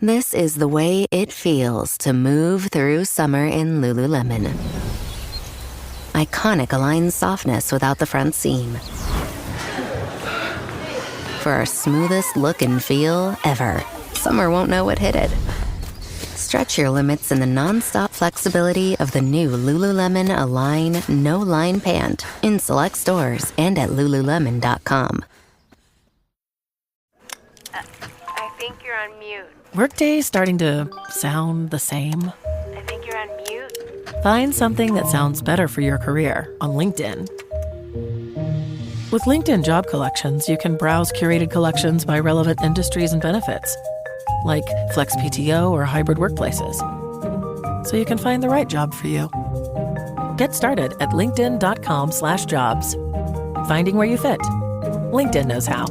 This is the way it feels to move through summer in Lululemon. Iconic Align softness without the front seam. For our smoothest look and feel ever, summer won't know what hit it. Stretch your limits in the non-stop flexibility of the new Lululemon Align No-Line Pant in select stores and at Lululemon.com. I think you're on mute. Workday starting to sound the same? I think you're on mute. Find something that sounds better for your career on LinkedIn. With LinkedIn Job Collections, you can browse curated collections by relevant industries and benefits, like flex PTO or hybrid workplaces, so you can find the right job for you. Get started at linkedin.com/jobs. Finding where you fit. LinkedIn knows how.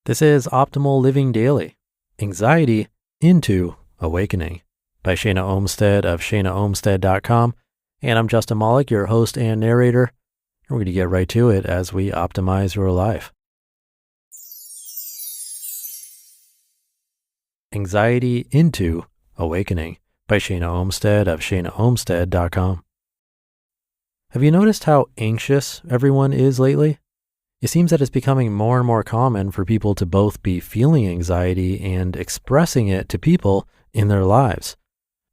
This is Optimal Living Daily, Anxiety into Awakening by Shana Olmstead of shanaolmstead.com. And I'm Justin Malik, your host and narrator. And we're going to get right to it as we optimize your life. Anxiety into Awakening by Shana Olmstead of shanaolmstead.com. Have you noticed how anxious everyone is lately? It seems that it's becoming more and more common for people to both be feeling anxiety and expressing it to people in their lives.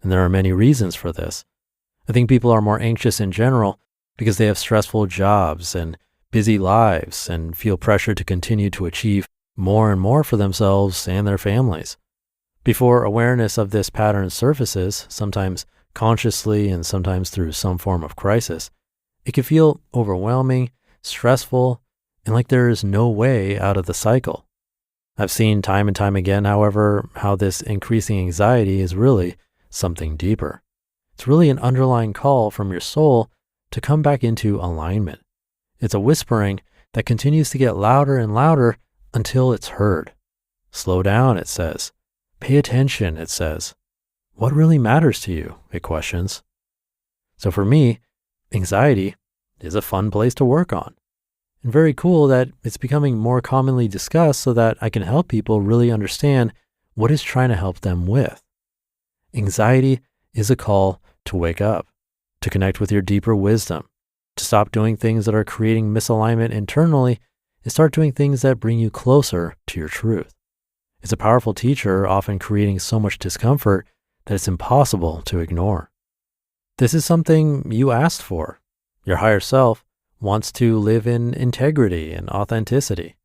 And there are many reasons for this. I think people are more anxious in general because they have stressful jobs and busy lives and feel pressure to continue to achieve more and more for themselves and their families. Before awareness of this pattern surfaces, sometimes consciously and sometimes through some form of crisis, it can feel overwhelming, stressful, and like there is no way out of the cycle. I've seen time and time again, however, how this increasing anxiety is really something deeper. It's really an underlying call from your soul to come back into alignment. It's a whispering that continues to get louder and louder until it's heard. Slow down, it says. Pay attention, it says. What really matters to you, it questions. So for me, anxiety is a fun place to work on. And very cool that it's becoming more commonly discussed so that I can help people really understand what it's trying to help them with. Anxiety is a call to wake up, to connect with your deeper wisdom, to stop doing things that are creating misalignment internally and start doing things that bring you closer to your truth. It's a powerful teacher, often creating so much discomfort that it's impossible to ignore. This is something you asked for. Your higher self wants to live in integrity and authenticity.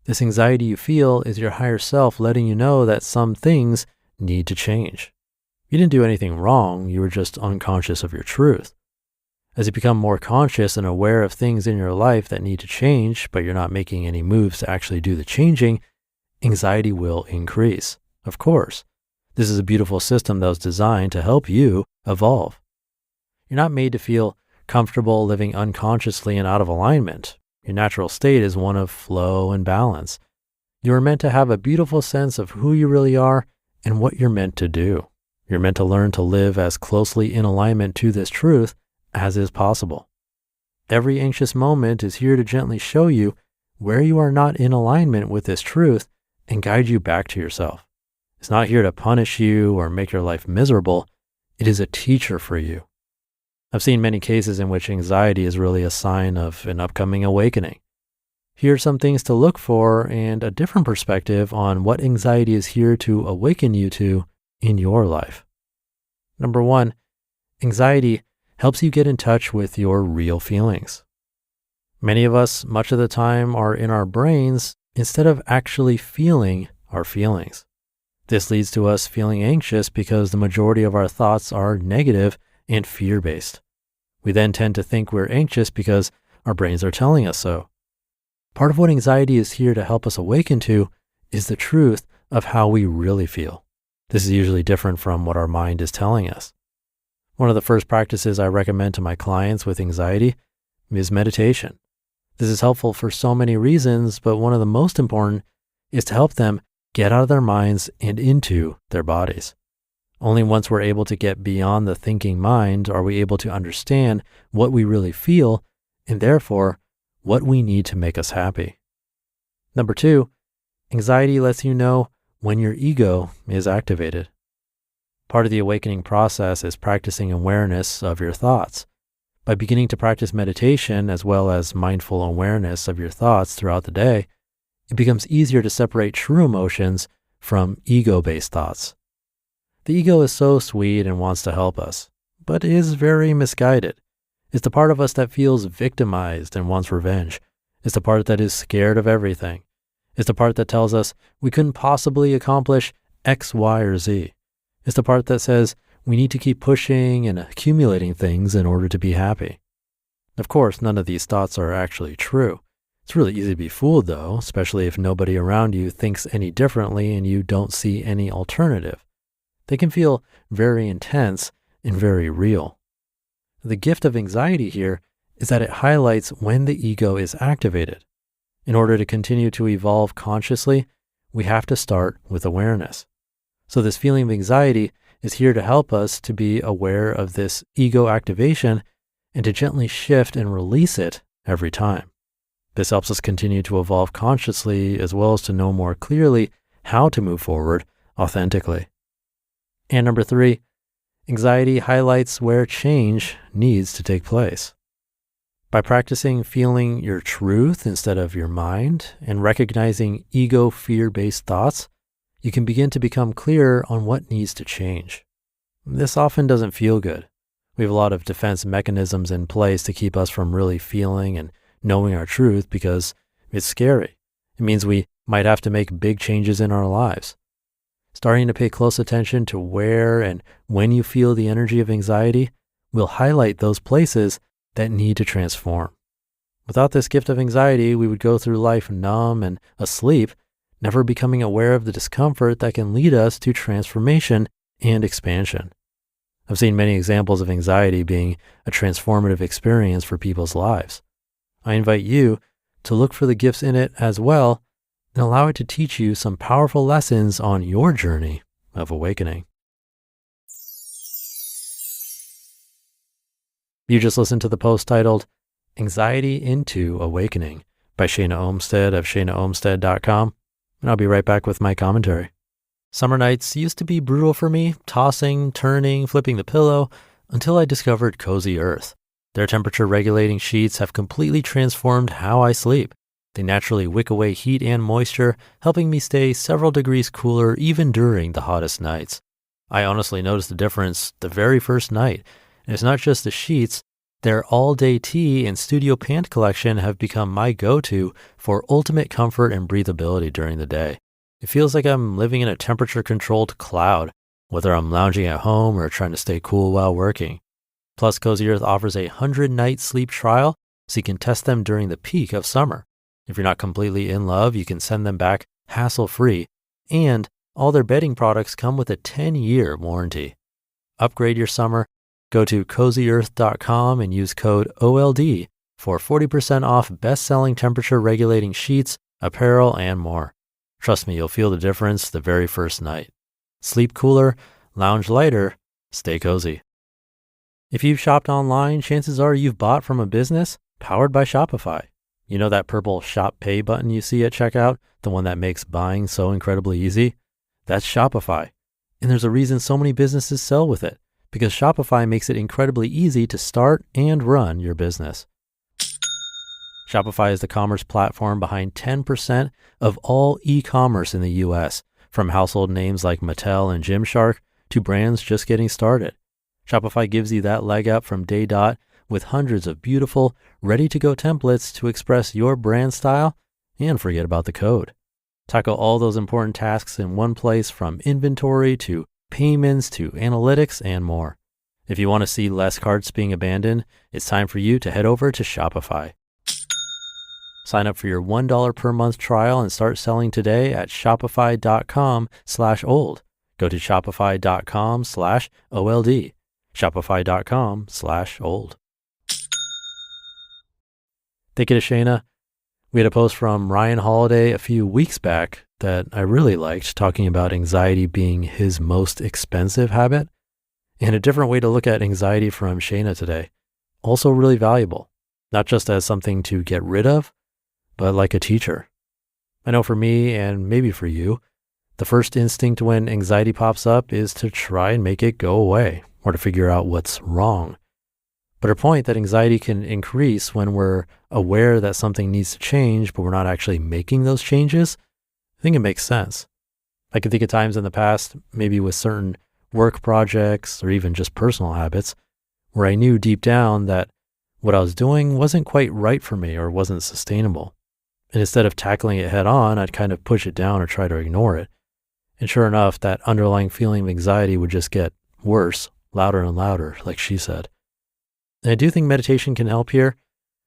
This anxiety you feel is your higher self letting you know that some things need to change. You didn't do anything wrong, you were just unconscious of your truth. As you become more conscious and aware of things in your life that need to change, but you're not making any moves to actually do the changing, anxiety will increase. Of course, this is a beautiful system that was designed to help you evolve. You're not made to feel comfortable living unconsciously and out of alignment. Your natural state is one of flow and balance. You are meant to have a beautiful sense of who you really are and what you're meant to do. You're meant to learn to live as closely in alignment to this truth as is possible. Every anxious moment is here to gently show you where you are not in alignment with this truth and guide you back to yourself. It's not here to punish you or make your life miserable. It is a teacher for you. I've seen many cases in which anxiety is really a sign of an upcoming awakening. Here are some things to look for and a different perspective on what anxiety is here to awaken you to in your life. Number 1, anxiety helps you get in touch with your real feelings. Many of us, much of the time, are in our brains instead of actually feeling our feelings. This leads to us feeling anxious because the majority of our thoughts are negative and fear-based. We then tend to think we're anxious because our brains are telling us so. Part of what anxiety is here to help us awaken to is the truth of how we really feel. This is usually different from what our mind is telling us. One of the first practices I recommend to my clients with anxiety is meditation. This is helpful for so many reasons, but one of the most important is to help them get out of their minds and into their bodies. Only once we're able to get beyond the thinking mind are we able to understand what we really feel and therefore what we need to make us happy. Number 2, anxiety lets you know when your ego is activated. Part of the awakening process is practicing awareness of your thoughts. By beginning to practice meditation as well as mindful awareness of your thoughts throughout the day, it becomes easier to separate true emotions from ego-based thoughts. The ego is so sweet and wants to help us, but is very misguided. It's the part of us that feels victimized and wants revenge. It's the part that is scared of everything. It's the part that tells us we couldn't possibly accomplish X, Y, or Z. It's the part that says we need to keep pushing and accumulating things in order to be happy. Of course, none of these thoughts are actually true. It's really easy to be fooled though, especially if nobody around you thinks any differently and you don't see any alternative. They can feel very intense and very real. The gift of anxiety here is that it highlights when the ego is activated. In order to continue to evolve consciously, we have to start with awareness. So this feeling of anxiety is here to help us to be aware of this ego activation and to gently shift and release it every time. This helps us continue to evolve consciously as well as to know more clearly how to move forward authentically. And number 3, anxiety highlights where change needs to take place. By practicing feeling your truth instead of your mind and recognizing ego fear-based thoughts, you can begin to become clearer on what needs to change. This often doesn't feel good. We have a lot of defense mechanisms in place to keep us from really feeling and knowing our truth because it's scary. It means we might have to make big changes in our lives. Starting to pay close attention to where and when you feel the energy of anxiety will highlight those places that need to transform. Without this gift of anxiety, we would go through life numb and asleep, never becoming aware of the discomfort that can lead us to transformation and expansion. I've seen many examples of anxiety being a transformative experience for people's lives. I invite you to look for the gifts in it as well and allow it to teach you some powerful lessons on your journey of awakening. You just listened to the post titled Anxiety into Awakening by Shana Olmstead of shanaolmstead.com, and I'll be right back with my commentary. Summer nights used to be brutal for me, tossing, turning, flipping the pillow, until I discovered Cozy Earth. Their temperature regulating sheets have completely transformed how I sleep. They naturally wick away heat and moisture, helping me stay several degrees cooler even during the hottest nights. I honestly noticed the difference the very first night. And it's not just the sheets. Their all-day tea and studio pant collection have become my go-to for ultimate comfort and breathability during the day. It feels like I'm living in a temperature-controlled cloud, whether I'm lounging at home or trying to stay cool while working. Plus, Cozy Earth offers a 100-night sleep trial, so you can test them during the peak of summer. If you're not completely in love, you can send them back hassle-free, and all their bedding products come with a 10-year warranty. Upgrade your summer. Go to CozyEarth.com and use code OLD for 40% off best-selling temperature-regulating sheets, apparel, and more. Trust me, you'll feel the difference the very first night. Sleep cooler, lounge lighter, stay cozy. If you've shopped online, chances are you've bought from a business powered by Shopify. You know that purple Shop Pay button you see at checkout, the one that makes buying so incredibly easy? That's Shopify. And there's a reason so many businesses sell with it, because Shopify makes it incredibly easy to start and run your business. Shopify is the commerce platform behind 10% of all e-commerce in the US, from household names like Mattel and Gymshark to brands just getting started. Shopify gives you that leg up from day dot with hundreds of beautiful, ready-to-go templates to express your brand style and forget about the code. Tackle all those important tasks in one place, from inventory to payments to analytics and more. If you want to see less carts being abandoned, it's time for you to head over to Shopify. Sign up for your $1 per month trial and start selling today at shopify.com/old. Go to shopify.com/OLD. Shopify.com/old. Thank you to Shana. We had a post from Ryan Holiday a few weeks back that I really liked, talking about anxiety being his most expensive habit, and a different way to look at anxiety from Shana today. Also really valuable, not just as something to get rid of, but like a teacher. I know for me, and maybe for you, The first instinct when anxiety pops up is to try and make it go away or to figure out what's wrong. But her point that anxiety can increase when we're aware that something needs to change, but we're not actually making those changes, I think it makes sense. I can think of times in the past, maybe with certain work projects or even just personal habits, where I knew deep down that what I was doing wasn't quite right for me or wasn't sustainable. And instead of tackling it head on, I'd kind of push it down or try to ignore it. And sure enough, that underlying feeling of anxiety would just get worse, louder and louder, like she said. And I do think meditation can help here.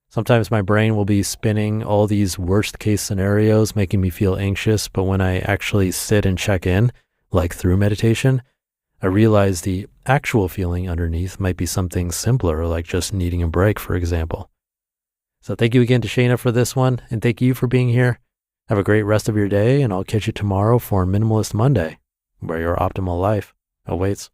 Sometimes my brain will be spinning all these worst case scenarios, making me feel anxious. But when I actually sit and check in, like through meditation, I realize the actual feeling underneath might be something simpler, like just needing a break, for example. So thank you again to Shana for this one, and thank you for being here. Have a great rest of your day, and I'll catch you tomorrow for Minimalist Monday, where your optimal life awaits.